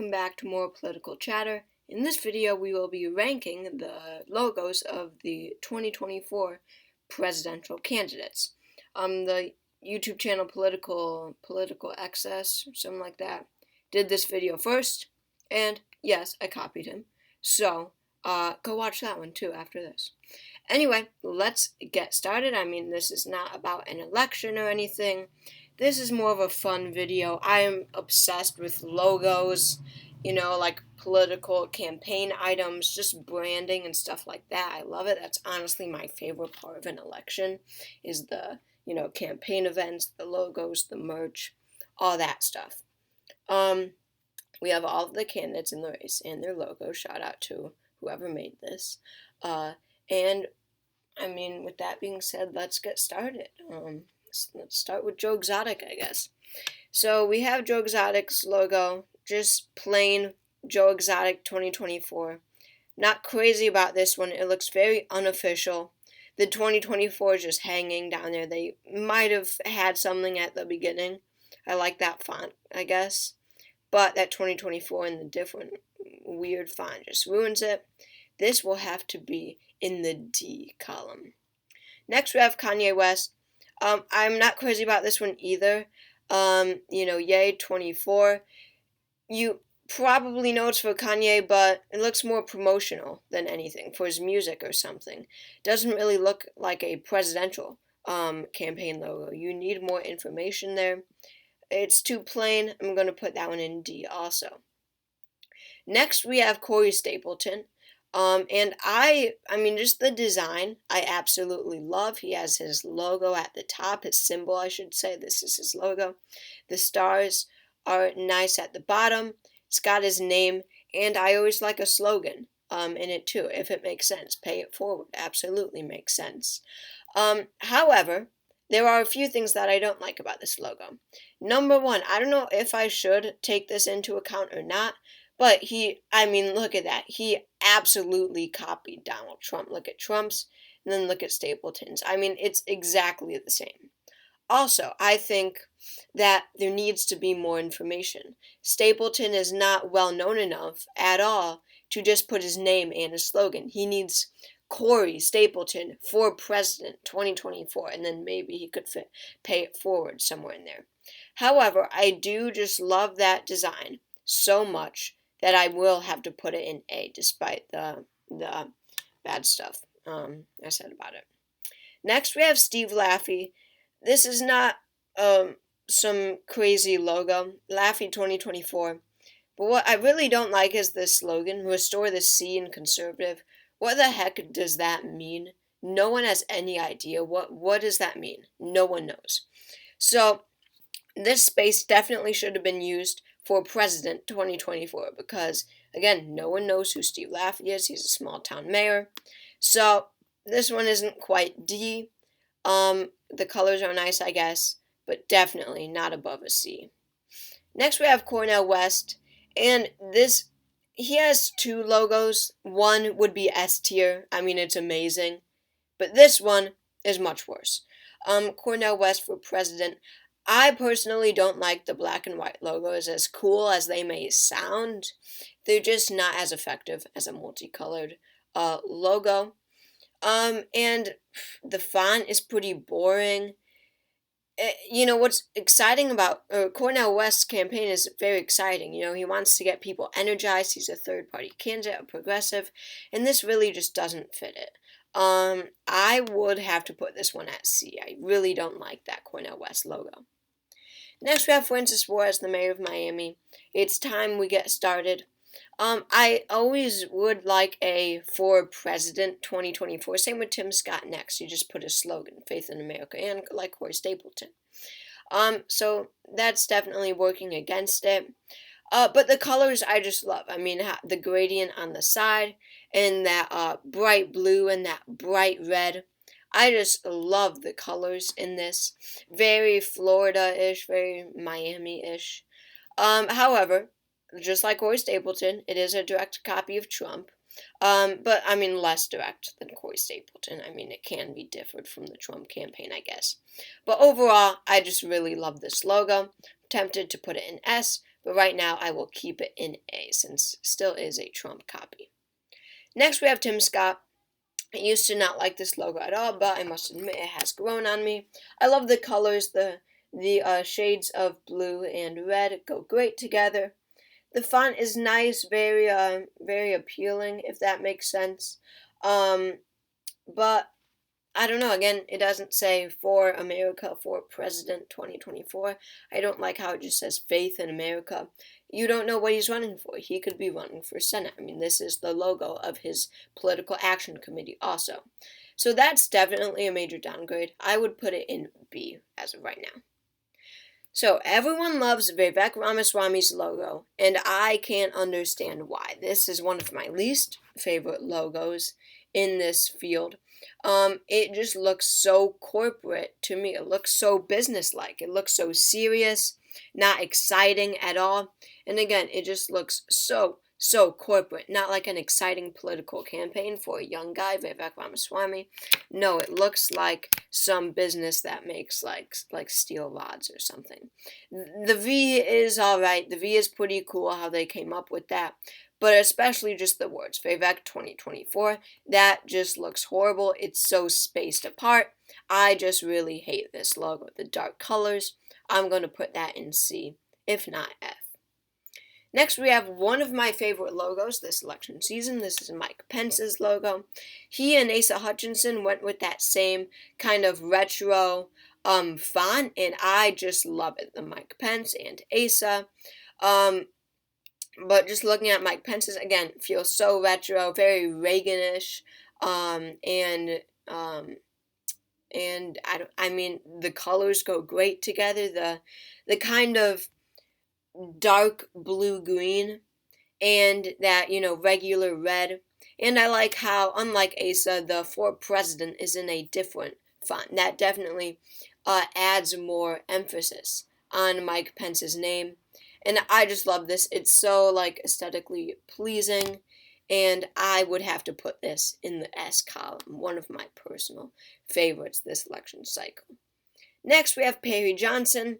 welcome back to more political chatter. In this video, we will be ranking the logos of the 2024 presidential candidates. The YouTube channel Political Excess, something like that, did this video first, and yes, I copied him. So, go watch that one too after this. Anyway, let's get started. I mean, this is not about an election or anything. This is more of a fun video. I am obsessed with logos, like political campaign items, just branding and stuff like that. I love it. That's honestly my favorite part of an election is the, campaign events, the logos, the merch, all that stuff. We have all of the candidates in the race and their logos. Shout out to whoever made this. And I mean, with that being said, let's get started. Let's start with Joe Exotic, I guess. So we have Joe Exotic's logo, just plain Joe Exotic 2024. Not crazy about this one. It looks very unofficial. The 2024 is just hanging down there. They might have had something at the beginning. I like that font, I guess. But that 2024 and the different weird font just ruins it. This will have to be in the D column. Next we have Kanye West. I'm not crazy about this one either. Yay 24. You probably know it's for Kanye, but it looks more promotional than anything for his music or something. Doesn't really look like a presidential campaign logo. You need more information there. It's too plain. I'm going to put that one in D also. Next we have Corey Stapleton. And I mean, just the design, I absolutely love. He has his logo at the top, his symbol, I should say. This is his logo. The stars are nice at the bottom. It's got his name, and I always like a slogan in it too, if it makes sense. Pay it forward, absolutely makes sense. However, there are a few things that I don't like about this logo. Number one, I don't know if I should take this into account or not, but look at that. He absolutely copied Donald Trump. Look at Trump's, and then look at Stapleton's. I mean, it's exactly the same. Also, I think that there needs to be more information. Stapleton is not well known enough at all to just put his name and his slogan. He needs Corey Stapleton for President 2024, and then maybe he could pay it forward somewhere in there. However, I do just love that design so much that I will have to put it in A, despite the bad stuff I said about it. Next, we have Steve Laffey. This is not some crazy logo, Laffey 2024. But what I really don't like is this slogan, restore the C in conservative. What the heck does that mean? No one has any idea. What does that mean? No one knows. So, this space definitely should have been used for President 2024 because, again, no one knows who Steve Laffey is. He's a small town mayor. So this one isn't quite D. The colors are nice, I guess, but definitely not above a C. Next we have Cornel West, and he has two logos. One would be S tier. I mean, it's amazing. But this one is much worse. Cornel West for president. I personally don't like the black and white logos, as cool as they may sound. They're just not as effective as a multicolored logo. And the font is pretty boring. What's exciting about Cornel West's campaign is very exciting. He wants to get people energized. He's a third-party candidate, a progressive, and this really just doesn't fit it. I would have to put this one at C. I really don't like that Cornel West logo. Next, we have Francis Suarez, the mayor of Miami. It's time we get started. I always would like a for president 2024. Same with Tim Scott next. You just put a slogan, faith in America, and like Corey Stapleton. So that's definitely working against it. But the colors I just love. I mean, the gradient on the side and that bright blue and that bright red. I just love the colors in this. Very Florida-ish, very Miami-ish. However, just like Corey Stapleton, it is a direct copy of Trump. But I mean less direct than Corey Stapleton. I mean, it can be different from the Trump campaign, I guess. But overall, I just really love this logo. Tempted to put it in S, but right now I will keep it in A since it still is a Trump copy. Next we have Tim Scott. I used to not like this logo at all, but I must admit it has grown on me. I love the colors. The shades of blue and red go great together. The font is nice, very appealing, if that makes sense. But I don't know. Again, it doesn't say "For America, for President 2024." I don't like how it just says "Faith in America." You don't know what he's running for. He could be running for Senate. I mean, this is the logo of his political action committee also. So that's definitely a major downgrade. I would put it in B as of right now. So everyone loves Vivek Ramaswamy's logo, and I can't understand why. This is one of my least favorite logos in this field. It just looks so corporate to me. It looks so businesslike. It looks so serious, not exciting at all. And again, it just looks so corporate, not like an exciting political campaign for a young guy, Vivek Ramaswamy. No, it looks like some business that makes like steel rods or something. The V is alright. The V is pretty cool how they came up with that. But especially just the words, Vivek 2024, that just looks horrible. It's so spaced apart. I just really hate this logo. The dark colors, I'm going to put that in C, if not F. Next, we have one of my favorite logos this election season. This is Mike Pence's logo. He and Asa Hutchinson went with that same kind of retro font, and I just love it. The Mike Pence and Asa. But just looking at Mike Pence's, again, feels so retro, very Reaganish, and I mean, the colors go great together. The kind of dark blue-green and that, regular red. And I like how, unlike Asa, the For President is in a different font. That definitely adds more emphasis on Mike Pence's name. And I just love this. It's so, aesthetically pleasing. And I would have to put this in the S column. One of my personal favorites this election cycle. Next, we have Perry Johnson.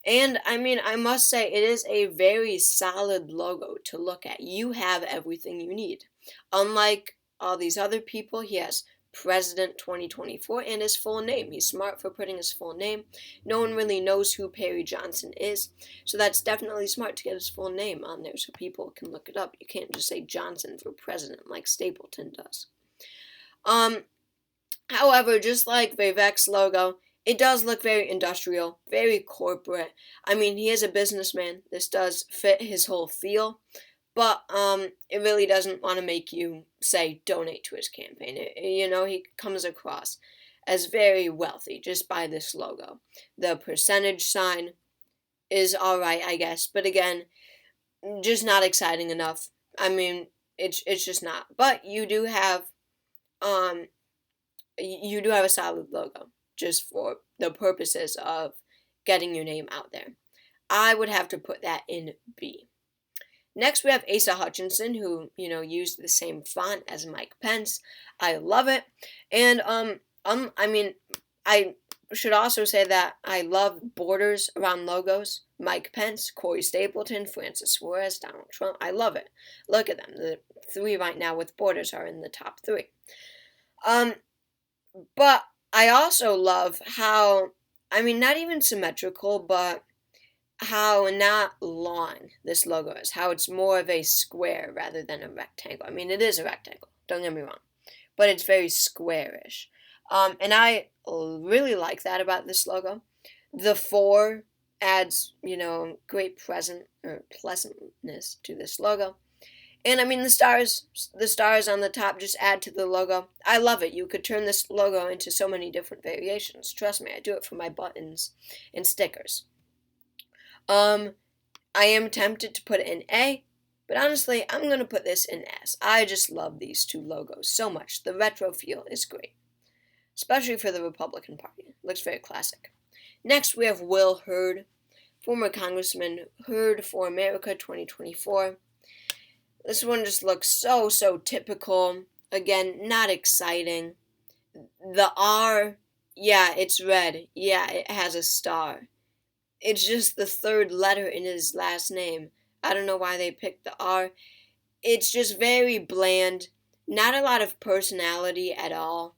And, I must say, it is a very solid logo to look at. You have everything you need. Unlike all these other people, he has President 2024 and his full name. He's smart for putting his full name. No one really knows who Perry Johnson is, so that's definitely smart to get his full name on there so people can look it up. You can't just say Johnson for president like Stapleton does. However, just like Vivek's logo, it does look very industrial, very corporate. He is a businessman. This does fit his whole feel. But it really doesn't want to make you, say, donate to his campaign. He comes across as very wealthy just by this logo. The percentage sign is alright, I guess. But again, just not exciting enough. It's just not. But you do have a solid logo just for the purposes of getting your name out there. I would have to put that in B. Next, we have Asa Hutchinson, who, used the same font as Mike Pence. I love it. And, I should also say that I love borders around logos. Mike Pence, Corey Stapleton, Francis Suarez, Donald Trump. I love it. Look at them. The three right now with borders are in the top three. But I also love how, not even symmetrical, but how not long this logo is, how it's more of a square rather than a rectangle. It is a rectangle, don't get me wrong, but it's very squarish. And I really like that about this logo. The 4 adds, great pleasantness to this logo. And the stars on the top just add to the logo. I love it. You could turn this logo into so many different variations. Trust me, I do it for my buttons and stickers. I am tempted to put it in A, but honestly, I'm going to put this in S. I just love these two logos so much. The retro feel is great, especially for the Republican Party. It looks very classic. Next, we have Will Hurd, former Congressman Hurd for America 2024. This one just looks so typical. Again, not exciting. The R, yeah, it's red. Yeah, it has a star. it's just the third letter in his last name. I don't know why they picked the R. It's just very bland. Not a lot of personality at all.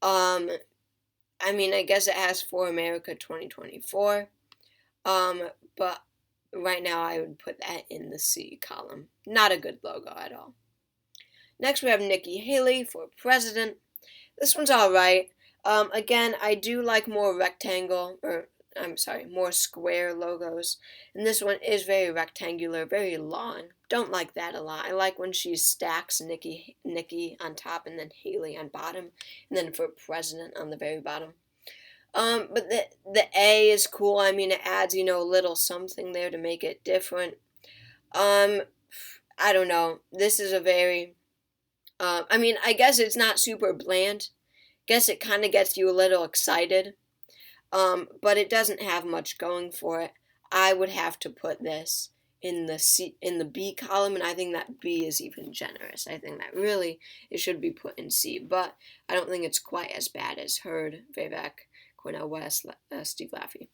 I mean, I guess it has For America 2024. But right now I would put that in the C column. Not a good logo at all. Next we have Nikki Haley for president. This one's alright. Again, I do like more more square logos. And this one is very rectangular, very long. Don't like that a lot. I like when she stacks Nikki on top and then Haley on bottom, and then for president on the very bottom. But the A is cool. I mean, it adds, a little something there to make it different. I don't know. This is a very, I guess it's not super bland. Guess it kind of gets you a little excited. But it doesn't have much going for it. I would have to put this in the B column, and I think that B is even generous. I think that really it should be put in C, but I don't think it's quite as bad as Hurd, Vivek, Cornel West, Steve Laffey.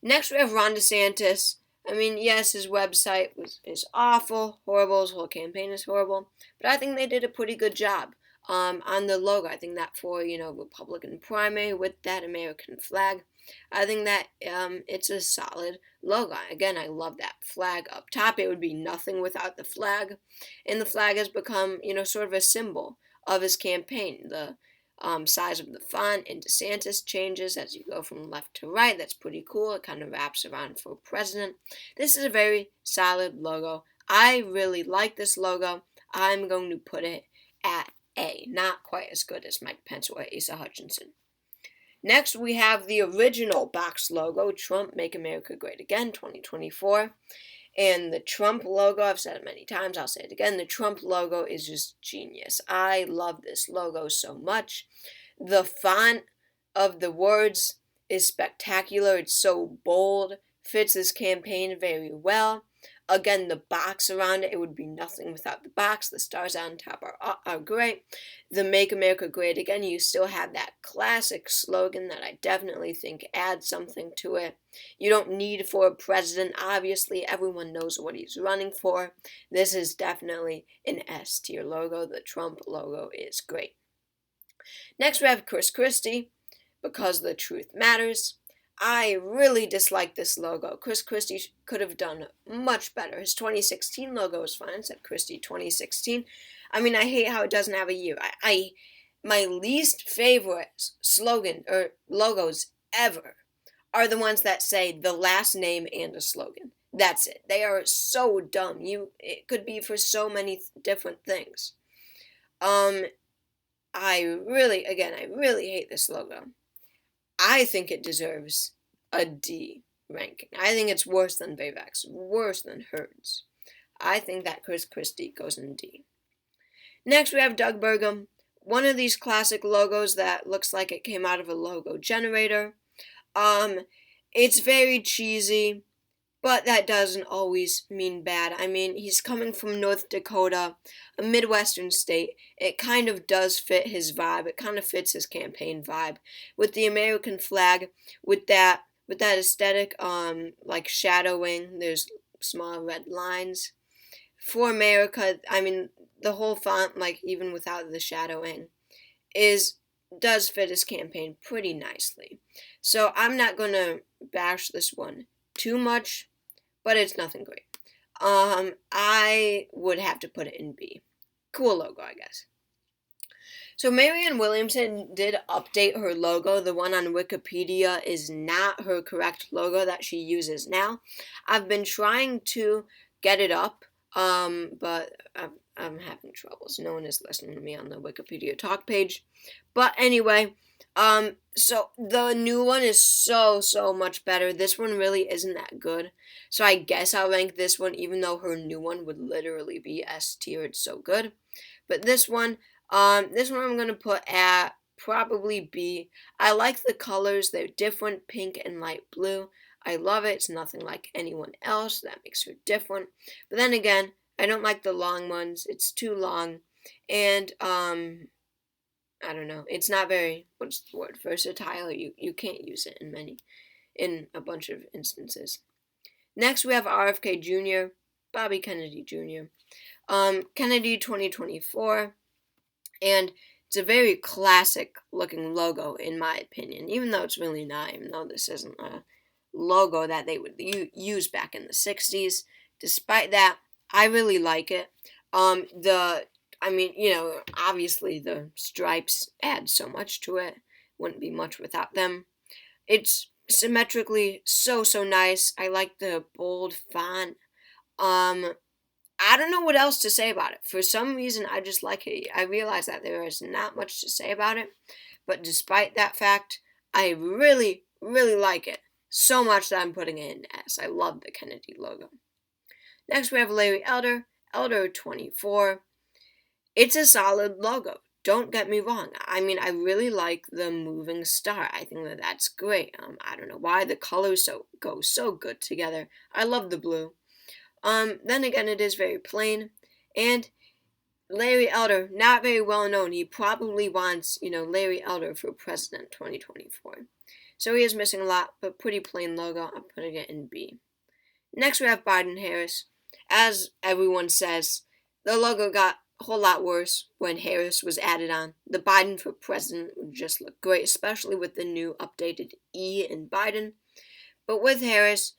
Next we have Ron DeSantis. I mean, yes, his website is awful, horrible, his whole campaign is horrible, but I think they did a pretty good job. On the logo, I think that for, Republican primary with that American flag, I think that it's a solid logo. Again, I love that flag up top. It would be nothing without the flag, and the flag has become, sort of a symbol of his campaign. The size of the font in DeSantis changes as you go from left to right. That's pretty cool. It kind of wraps around for president. This is a very solid logo. I really like this logo. I'm going to put it at A. Not quite as good as Mike Pence or Asa Hutchinson. Next, we have the original box logo, Trump, Make America Great Again, 2024. And the Trump logo, I've said it many times, I'll say it again, the Trump logo is just genius. I love this logo so much. The font of the words is spectacular. It's so bold, fits his campaign very well. Again, the box around it would be nothing without the box. The stars on top are great. The Make America Great Again, you still have that classic slogan that I definitely think adds something to it. You don't need for a president. Obviously, everyone knows what he's running for. This is definitely an S tier logo. The Trump logo is great. Next, we have Chris Christie, Because the Truth Matters. I really dislike this logo. Chris Christie could have done much better. His 2016 logo is fine. It said Christie 2016. I mean, I hate how it doesn't have a year. My least favorite slogan or logos ever are the ones that say the last name and a slogan. That's it. They are so dumb. It could be for so many different things. I really hate this logo. I think it deserves a D ranking. I think it's worse than Vivek's, worse than Hurd's. I think that Chris Christie goes in D. Next, we have Doug Burgum, one of these classic logos that looks like it came out of a logo generator. It's very cheesy, but that doesn't always mean bad. I mean, he's coming from North Dakota, a Midwestern state. It kind of does fit his vibe. It kind of fits his campaign vibe. With the American flag, with that aesthetic, like shadowing, there's small red lines. For America, I mean, the whole font, like even without the shadowing, does fit his campaign pretty nicely. So I'm not going to bash this one too much, but it's nothing great. I would have to put it in B. Cool logo, I guess. So Marianne Williamson did update her logo. The one on Wikipedia is not her correct logo that she uses now. I've been trying to get it up, but I'm having troubles. No one is listening to me on the Wikipedia talk page. But anyway, so the new one is so much better. This one really isn't that good. So I guess I'll rank this one, even though her new one would literally be S tier. It's so good. But this one I'm going to put at probably B. I like the colors. They're different, pink and light blue. I love it. It's nothing like anyone else. That makes her different. But then again, I don't like the long ones. It's too long. And, I don't know. It's not very, what's the word, versatile. You can't use it in many in a bunch of instances. Next, we have RFK Jr., Bobby Kennedy Jr., Kennedy 2024, and it's a very classic looking logo in my opinion, even though it's really not, even though this isn't a logo that they would use back in the 60s. Despite that, I really like it. Obviously the stripes add so much to it. Wouldn't be much without them. It's symmetrically so nice. I like the bold font. I don't know what else to say about it. For some reason, I just like it. I realize that there is not much to say about it, but despite that fact, I really like it. So much that I'm putting it in S. I love the Kennedy logo. Next, we have Larry Elder, Elder 24. It's a solid logo. Don't get me wrong. I mean, I really like the moving star. I think that that's great. I don't know why the colors go so good together. I love the blue. Then again, it is very plain, and Larry Elder, not very well known. He probably wants, Larry Elder for president 2024. So he is missing a lot, but pretty plain logo. I'm putting it in B. Next, we have Biden-Harris. As everyone says, the logo got a whole lot worse when Harris was added on. The Biden for president would just look great, especially with the new updated E in Biden. But with Harris,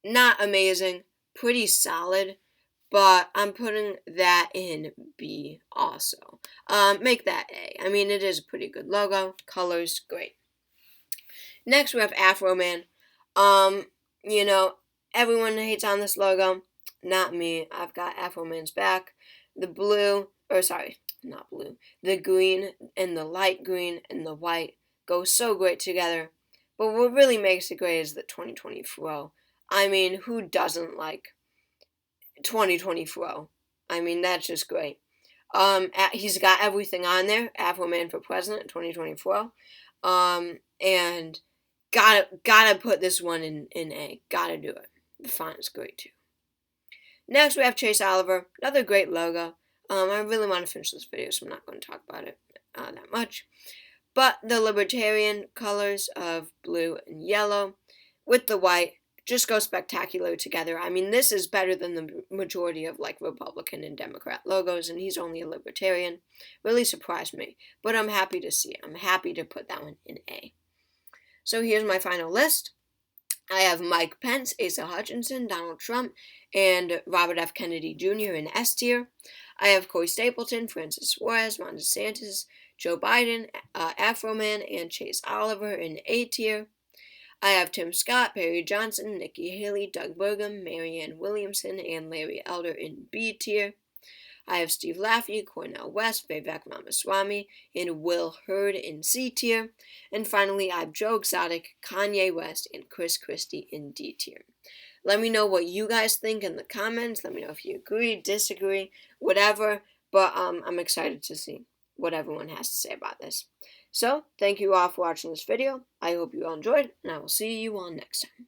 not amazing. Pretty solid, but I'm putting that in B also. Make that A. I mean, it is a pretty good logo. Colors, great. Next, we have Afroman. Everyone hates on this logo. Not me. I've got Afroman's back. The green and the light green and the white go so great together. But what really makes it great is the 2020 fro. I mean, who doesn't like 2020 fro? I mean, that's just great. He's got everything on there. Afroman for president, 2020 fro. And gotta put this one in A. Gotta do it. The font is great too. Next, we have Chase Oliver. Another great logo. I really want to finish this video, so I'm not going to talk about it that much. But the libertarian colors of blue and yellow with the white just go spectacular together. I mean, this is better than the majority of Republican and Democrat logos, and he's only a libertarian. Really surprised me, but I'm happy to see it. I'm happy to put that one in A. So here's my final list. I have Mike Pence, Asa Hutchinson, Donald Trump, and Robert F. Kennedy Jr. in S tier. I have Corey Stapleton, Francis Suarez, Ron DeSantis, Joe Biden, Afroman, and Chase Oliver in A tier. I have Tim Scott, Perry Johnson, Nikki Haley, Doug Burgum, Marianne Williamson, and Larry Elder in B tier. I have Steve Laffey, Cornel West, Vivek Ramaswamy, and Will Hurd in C tier. And finally, I have Joe Exotic, Kanye West, and Chris Christie in D tier. Let me know what you guys think in the comments. Let me know if you agree, disagree, whatever. But I'm excited to see what everyone has to say about this. So, thank you all for watching this video. I hope you all enjoyed, and I will see you all next time.